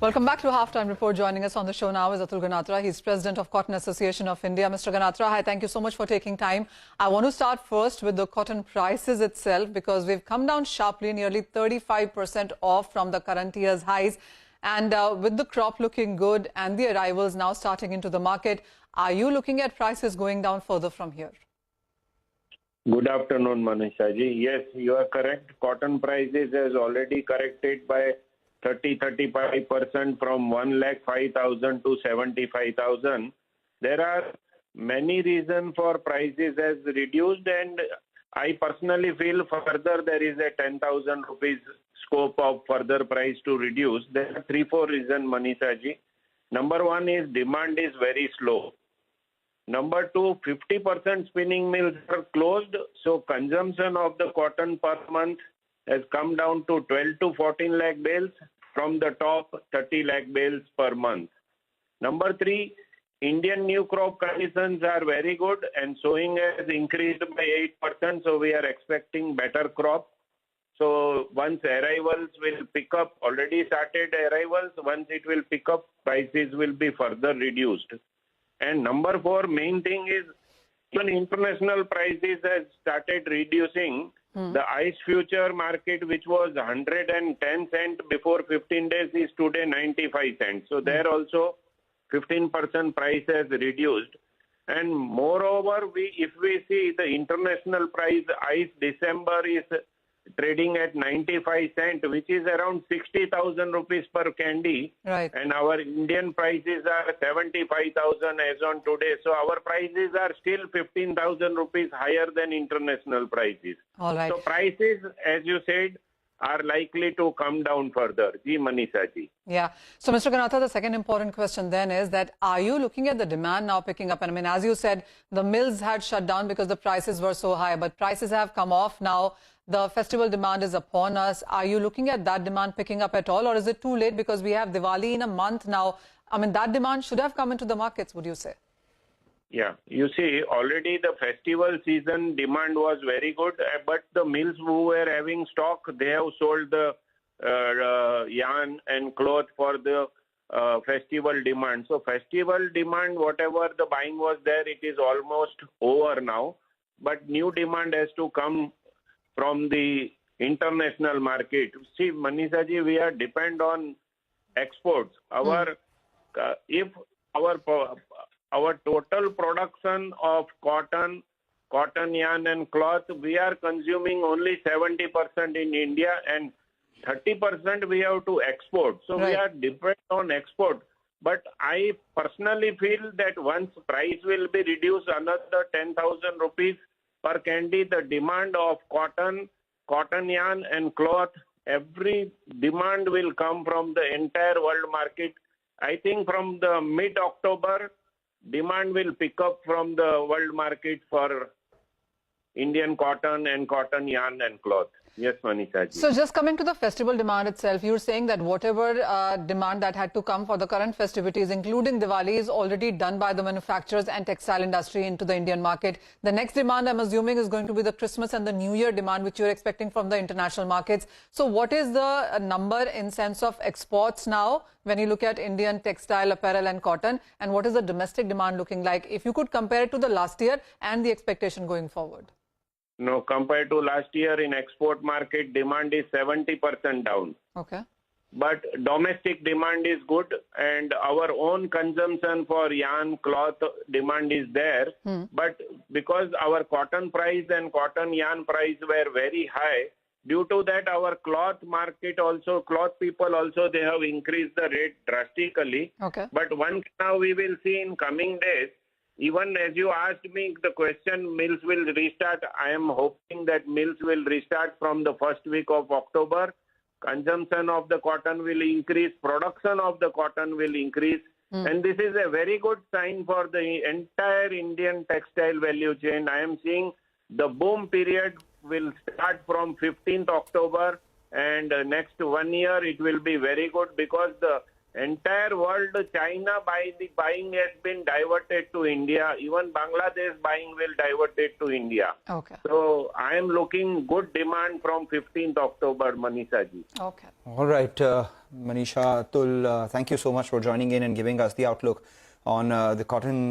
Welcome back to Halftime Report. Joining us on the show now is Atul Ganatra. He's President of Cotton Association of India. Mr. Ganatra, hi, thank you so much for taking time. I want to start first with the cotton prices itself because we've come down sharply, nearly 35% off from the current year's highs. And with the crop looking good and the arrivals now starting into the market, are you looking at prices going down further from here? Good afternoon, Manisha ji. Yes, you are correct. Cotton prices has already corrected by 30-35% from 1,05,000 to 75,000. There are many reasons for prices has reduced, and I personally feel further there is a 10,000 rupees scope of further price to reduce. There are 3-4 reasons, Manisha ji. Number one is demand is very slow. Number two, 50% spinning mills are closed, so consumption of the cotton per month has come down to 12 to 14 lakh bales from the top 30 lakh bales per month. Number three, Indian new crop conditions are very good and sowing has increased by 8%, so we are expecting better crop. So once arrivals will pick up, already started arrivals, once it will pick up, prices will be further reduced. And number four, main thing is when international prices has started reducing, the ice future market, which was 110 cents before 15 days, is today 95 cents. So there also 15% price has reduced. And moreover, if we see the international price, ice December is trading at 95 cents, which is around 60,000 rupees per candy. Right. And our Indian prices are 75,000 as on today. So our prices are still 15,000 rupees higher than international prices. All right. So prices, as you said, are likely to come down further. Ji, Manisha ji. Yeah. So, Mr. Ganatra, the second important question then is that are you looking at the demand now picking up? And I mean, as you said, the mills had shut down because the prices were so high, but prices have come off now. The festival demand is upon us. Are you looking at that demand picking up at all, or is it too late because we have Diwali in a month now? I mean, that demand should have come into the markets, would you say? Yeah, you see, already the festival season demand was very good, but the mills who were having stock, they have sold the yarn and cloth for the festival demand. So festival demand, whatever the buying was there, it is almost over now. But new demand has to come from the international market. See, Manisha ji, we are depend on exports. If our total production of cotton yarn and cloth, we are consuming only 70% in India and 30% we have to export. So right. We are dependent on export. But I personally feel that once price will be reduced another 10,000 rupees per candy, the demand of cotton yarn and cloth, every demand will come from the entire world market. I think from the mid-October, demand will pick up from the world market for Indian cotton and cotton yarn and cloth. Yes, Manisha ji. So just coming to the festival demand itself, you're saying that whatever demand that had to come for the current festivities, including Diwali, is already done by the manufacturers and textile industry into the Indian market. The next demand, I'm assuming, is going to be the Christmas and the New Year demand, which you're expecting from the international markets. So what is the number in sense of exports now when you look at Indian textile, apparel and cotton? And what is the domestic demand looking like? If you could compare it to the last year and the expectation going forward. No, compared to last year in export market, demand is 70% down. Okay. But domestic demand is good and our own consumption for yarn, cloth demand is there. But because our cotton price and cotton yarn price were very high, due to that our cloth market also, cloth people also, they have increased the rate drastically. Okay. But once now we will see in coming days, even as you asked me the question, mills will restart. I am hoping that mills will restart from the first week of October. Consumption of the cotton will increase. Production of the cotton will increase. And this is a very good sign for the entire Indian textile value chain. I am seeing the boom period will start from 15th October and next 1 year it will be very good because the entire world, China buying has been diverted to India. Even Bangladesh buying will divert it to India. Okay. So I am looking good demand from 15th October, Manisha ji. Okay. All right. Manisha, Atul, thank you so much for joining in and giving us the outlook on the cotton